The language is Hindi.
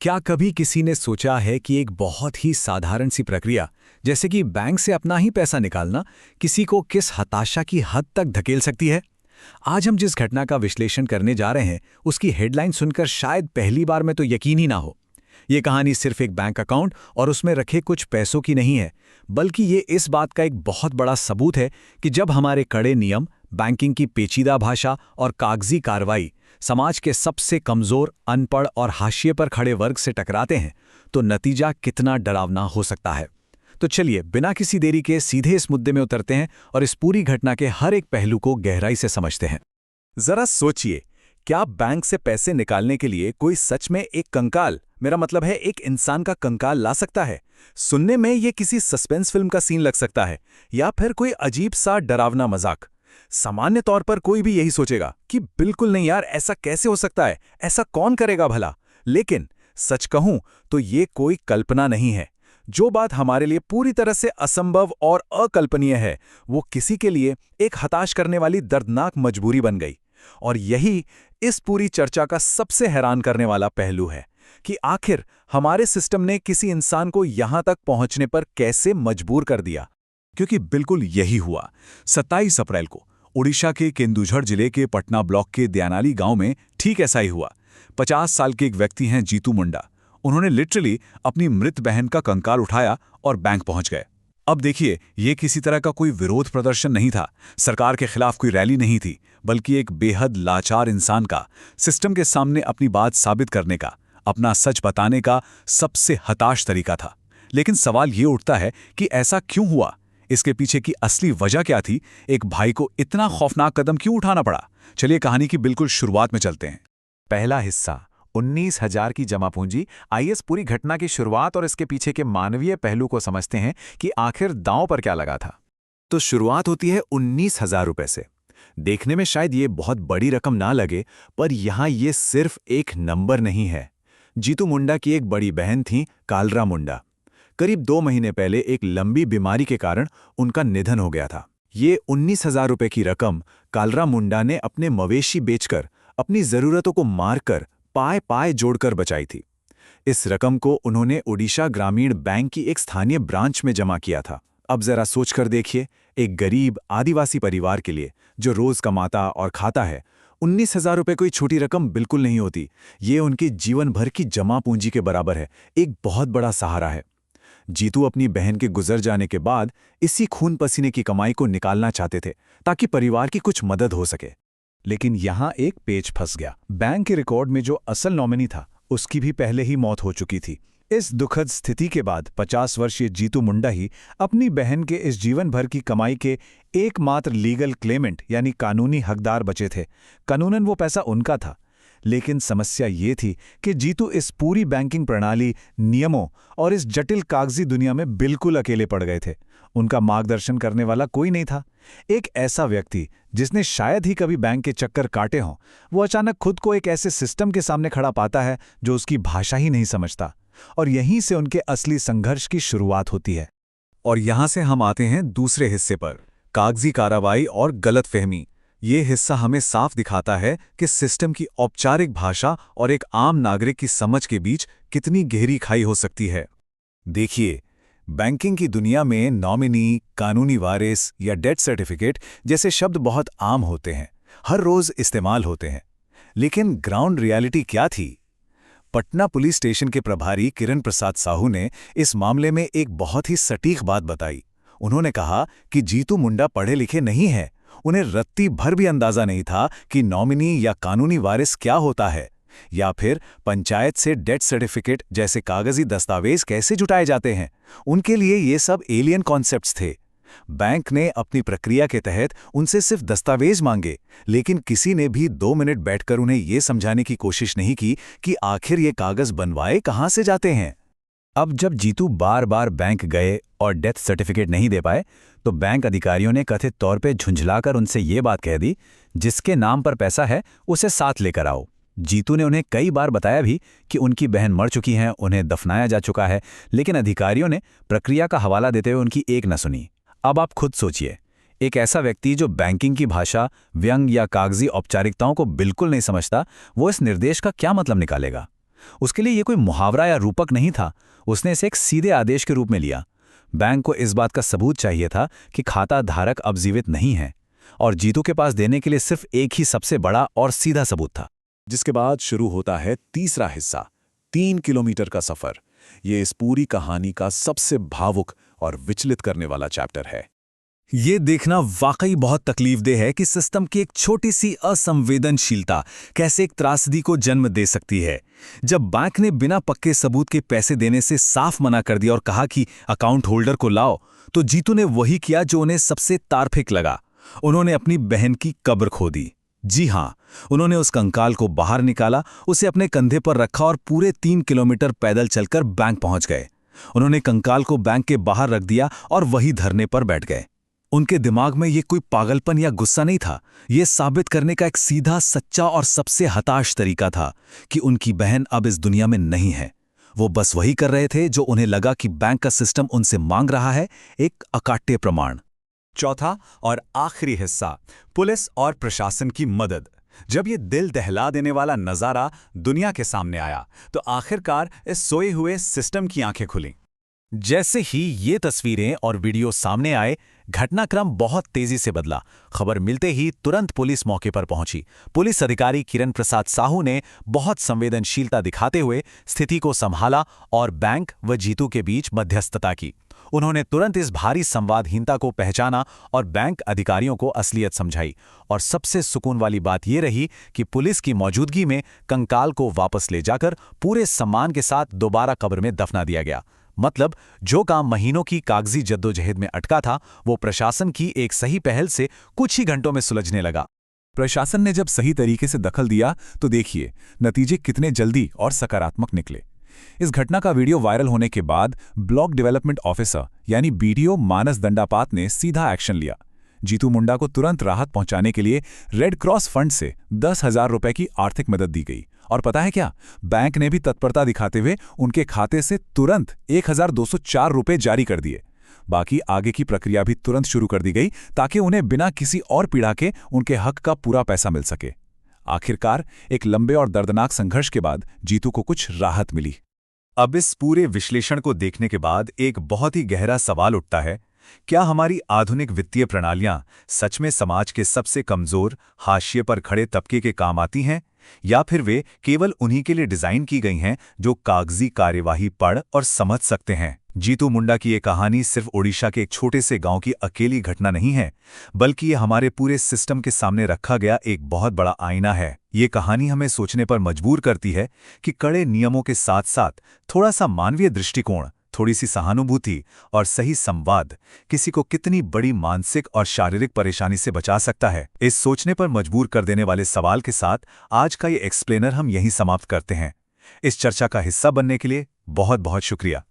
क्या कभी किसी ने सोचा है कि एक बहुत ही साधारण सी प्रक्रिया, जैसे कि बैंक से अपना ही पैसा निकालना, किसी को किस हताशा की हद तक धकेल सकती है? आज हम जिस घटना का विश्लेषण करने जा रहे हैं, उसकी हेडलाइन सुनकर शायद पहली बार में तो यकीन ही ना हो। ये कहानी सिर्फ एक बैंक अकाउंट और उसमें रखे कुछ पैसों की नहीं है, बल्कि ये इस बात का एक बहुत बड़ा सबूत है कि जब हमारे कड़े नियम, बैंकिंग की पेचीदा भाषा और कागजी कार्रवाई समाज के सबसे कमजोर, अनपढ़ और हाशिए पर खड़े वर्ग से टकराते हैं, तो नतीजा कितना डरावना हो सकता है। तो चलिए, बिना किसी देरी के सीधे इस मुद्दे में उतरते हैं और इस पूरी घटना के हर एक पहलू को गहराई से समझते हैं। जरा सोचिए, क्या बैंक से पैसे निकालने के लिए कोई सच में एक कंकाल, मेरा मतलब है एक इंसान का कंकाल ला सकता है? सुनने में ये किसी सस्पेंस फिल्म का सीन लग सकता है, या फिर कोई अजीब सा डरावना मजाक। सामान्य तौर पर कोई भी यही सोचेगा कि बिल्कुल नहीं यार, ऐसा कैसे हो सकता है, ऐसा कौन करेगा भला। लेकिन सच कहूं तो ये कोई कल्पना नहीं है। जो बात हमारे लिए पूरी तरह से असंभव और अकल्पनीय है, वो किसी के लिए एक हताश करने वाली दर्दनाक मजबूरी बन गई। और यही इस पूरी चर्चा का सबसे हैरान करने वाला पहलू है कि आखिर हमारे सिस्टम ने किसी इंसान को यहां तक पहुंचने पर कैसे मजबूर कर दिया। क्योंकि बिल्कुल यही हुआ। 27 अप्रैल को ओडिशा के केंदुझर जिले के पटना ब्लॉक के दयानाली गांव में ठीक ऐसा ही हुआ। 50 साल के एक व्यक्ति हैं जीतू मुंडा। उन्होंने लिटरली अपनी मृत बहन का कंकाल उठाया और बैंक पहुंच गए। अब देखिए, ये किसी तरह का कोई विरोध प्रदर्शन नहीं था, सरकार के खिलाफ कोई रैली नहीं थी, बल्कि एक बेहद लाचार इंसान का सिस्टम के सामने अपनी बात साबित करने का, अपना सच बताने का सबसे हताश तरीका था। लेकिन सवाल ये उठता है कि ऐसा क्यों हुआ? इसके पीछे की असली वजह क्या थी? एक भाई को इतना खौफनाक कदम क्यों उठाना पड़ा? चलिए कहानी की बिल्कुल शुरुआत में चलते हैं। पहला हिस्सा, 19,000 की जमा पूंजी। आइए इस पूरी घटना की शुरुआत और इसके पीछे के मानवीय पहलू को समझते हैं कि आखिर दांव पर क्या लगा था। तो शुरुआत होती है 19,000 रुपए से। देखने में शायद ये बहुत बड़ी रकम ना लगे, पर यहां ये सिर्फ एक नंबर नहीं है। जीतू मुंडा की एक बड़ी बहन थी, कालरा मुंडा। करीब 2 महीने पहले एक लंबी बीमारी के कारण उनका निधन हो गया था। ये 19,000 रुपए की रकम कालरा मुंडा ने अपने मवेशी बेचकर, अपनी जरूरतों को मारकर, पाए पाए जोड़कर बचाई थी। इस रकम को उन्होंने ओडिशा ग्रामीण बैंक की एक स्थानीय ब्रांच में जमा किया था। अब जरा सोचकर देखिए, एक गरीब आदिवासी परिवार के लिए जो रोज कमाता और खाता है, 19,000 रुपए कोई छोटी रकम बिल्कुल नहीं होती। ये उनके जीवन भर की जमा पूंजी के बराबर है, एक बहुत बड़ा सहारा है। जीतू अपनी बहन के गुजर जाने के बाद इसी खून पसीने की कमाई को निकालना चाहते थे, ताकि परिवार की कुछ मदद हो सके। लेकिन यहां एक पेच फंस गया। बैंक के रिकॉर्ड में जो असल नॉमिनी था, उसकी भी पहले ही मौत हो चुकी थी। इस दुखद स्थिति के बाद 50 वर्षीय जीतू मुंडा ही अपनी बहन के इस जीवन भर की कमाई के एकमात्र लीगल क्लेमेंट यानी कानूनी हकदार बचे थे। कानूनन वो पैसा उनका था। लेकिन समस्या ये थी कि जीतू इस पूरी बैंकिंग प्रणाली, नियमों और इस जटिल कागजी दुनिया में बिल्कुल अकेले पड़ गए थे। उनका मार्गदर्शन करने वाला कोई नहीं था। एक ऐसा व्यक्ति जिसने शायद ही कभी बैंक के चक्कर काटे हों, वो अचानक खुद को एक ऐसे सिस्टम के सामने खड़ा पाता है जो उसकी भाषा ही नहीं समझता। और यहीं से उनके असली संघर्ष की शुरुआत होती है। और यहां से हम आते हैं दूसरे हिस्से पर, कागजी कार्रवाई और गलतफहमी। ये हिस्सा हमें साफ दिखाता है कि सिस्टम की औपचारिक भाषा और एक आम नागरिक की समझ के बीच कितनी गहरी खाई हो सकती है। देखिए, बैंकिंग की दुनिया में नॉमिनी, कानूनी वारिस या डेथ सर्टिफिकेट जैसे शब्द बहुत आम होते हैं, हर रोज इस्तेमाल होते हैं। लेकिन ग्राउंड रियलिटी क्या थी? पटना पुलिस स्टेशन के प्रभारी किरण प्रसाद साहू ने इस मामले में एक बहुत ही सटीक बात बताई। उन्होंने कहा कि जीतू मुंडा पढ़े लिखे नहीं है। उन्हें रत्ती भर भी अंदाजा नहीं था कि नॉमिनी या कानूनी वारिस क्या होता है, या फिर पंचायत से डेथ सर्टिफिकेट जैसे कागजी दस्तावेज कैसे जुटाए जाते हैं। उनके लिए ये सब एलियन कॉन्सेप्ट्स थे। बैंक ने अपनी प्रक्रिया के तहत उनसे सिर्फ दस्तावेज मांगे, लेकिन किसी ने भी 2 मिनट बैठकर उन्हें ये समझाने की कोशिश नहीं की कि आखिर ये कागज बनवाए कहाँ से जाते हैं। अब जब जीतू बार बार बैंक गए और डेथ सर्टिफिकेट नहीं दे पाए, तो बैंक अधिकारियों ने कथित तौर पे झुंझलाकर उनसे ये बात कह दी, जिसके नाम पर पैसा है उसे साथ लेकर आओ। जीतू ने उन्हें कई बार बताया भी कि उनकी बहन मर चुकी हैं, उन्हें दफनाया जा चुका है, लेकिन अधिकारियों ने प्रक्रिया का हवाला देते हुए उनकी एक न सुनी। अब आप खुद सोचिए, एक ऐसा व्यक्ति जो बैंकिंग की भाषा, व्यंग या कागजी औपचारिकताओं को बिल्कुल नहीं समझता, वो इस निर्देश का क्या मतलब निकालेगा? उसके लिए ये कोई मुहावरा या रूपक नहीं था, उसने इसे एक सीधे आदेश के रूप में लिया। बैंक को इस बात का सबूत चाहिए था कि खाता धारक अब जीवित नहीं है, और जीतू के पास देने के लिए सिर्फ एक ही सबसे बड़ा और सीधा सबूत था। जिसके बाद शुरू होता है तीसरा हिस्सा, 3 किलोमीटर का सफर। ये इस पूरी कहानी का सबसे भावुक और विचलित करने वाला चैप्टर है। ये देखना वाकई बहुत तकलीफदेह है कि सिस्टम की एक छोटी सी असंवेदनशीलता कैसे एक त्रासदी को जन्म दे सकती है। जब बैंक ने बिना पक्के सबूत के पैसे देने से साफ मना कर दिया और कहा कि अकाउंट होल्डर को लाओ, तो जीतू ने वही किया जो उन्हें सबसे तार्किक लगा। उन्होंने अपनी बहन की कब्र खोदी। जी हां, उन्होंने उस कंकाल को बाहर निकाला, उसे अपने कंधे पर रखा और पूरे 3 किलोमीटर पैदल चलकर बैंक पहुंच गए। उन्होंने कंकाल को बैंक के बाहर रख दिया और वही धरने पर बैठ गए। उनके दिमाग में ये कोई पागलपन या गुस्सा नहीं था, ये साबित करने का एक सीधा, सच्चा और सबसे हताश तरीका था कि उनकी बहन अब इस दुनिया में नहीं है। वो बस वही कर रहे थे जो उन्हें लगा कि बैंक का सिस्टम उनसे मांग रहा है, एक अकाट्य प्रमाण। चौथा और आखिरी हिस्सा, पुलिस और प्रशासन की मदद। जब ये दिल दहला देने वाला नज़ारा दुनिया के सामने आया, तो आखिरकार इस सोए हुए सिस्टम की आंखें खुलीं। जैसे ही ये तस्वीरें और वीडियो सामने आए, घटनाक्रम बहुत तेजी से बदला। खबर मिलते ही तुरंत पुलिस मौके पर पहुंची। पुलिस अधिकारी किरण प्रसाद साहू ने बहुत संवेदनशीलता दिखाते हुए स्थिति को संभाला और बैंक व जीतू के बीच मध्यस्थता की। उन्होंने तुरंत इस भारी संवादहीनता को पहचाना और बैंक अधिकारियों को असलियत समझाई। और सबसे सुकून वाली बात यह रही कि पुलिस की मौजूदगी में कंकाल को वापस ले जाकर पूरे सम्मान के साथ दोबारा कब्र में दफना दिया गया। मतलब जो काम महीनों की कागजी जद्दोजहद में अटका था, वो प्रशासन की एक सही पहल से कुछ ही घंटों में सुलझने लगा। प्रशासन ने जब सही तरीके से दखल दिया तो देखिए नतीजे कितने जल्दी और सकारात्मक निकले। इस घटना का वीडियो वायरल होने के बाद ब्लॉक डेवलपमेंट ऑफिसर यानी बीडीओ मानस दंडापात ने सीधा एक्शन लिया। जीतू मुंडा को तुरंत राहत पहुंचाने के लिए रेड क्रॉस फंड से 10,000 रुपए की आर्थिक मदद दी गई। और पता है क्या, बैंक ने भी तत्परता दिखाते हुए उनके खाते से तुरंत 1,204 रुपए जारी कर दिए। बाकी आगे की प्रक्रिया भी तुरंत शुरू कर दी गई ताकि उन्हें बिना किसी और पीड़ा के उनके हक का पूरा पैसा मिल सके। आखिरकार एक लंबे और दर्दनाक संघर्ष के बाद जीतू को कुछ राहत मिली। अब इस पूरे विश्लेषण को देखने के बाद एक बहुत ही गहरा सवाल उठता है, क्या हमारी आधुनिक वित्तीय प्रणालियां सच में समाज के सबसे कमजोर, हाशिए पर खड़े तबके के काम आती हैं, या फिर वे केवल उन्हीं के लिए डिजाइन की गई हैं जो कागजी कार्यवाही पढ़ और समझ सकते हैं? जीतू मुंडा की ये कहानी सिर्फ ओडिशा के एक छोटे से गांव की अकेली घटना नहीं है, बल्कि ये हमारे पूरे सिस्टम के सामने रखा गया एक बहुत बड़ा आईना है। ये कहानी हमें सोचने पर मजबूर करती है कि कड़े नियमों के साथ साथ थोड़ा सा मानवीय दृष्टिकोण, थोड़ी सी सहानुभूति और सही संवाद किसी को कितनी बड़ी मानसिक और शारीरिक परेशानी से बचा सकता है। इस सोचने पर मजबूर कर देने वाले सवाल के साथ आज का ये एक्सप्लेनर हम यहीं समाप्त करते हैं। इस चर्चा का हिस्सा बनने के लिए बहुत बहुत शुक्रिया।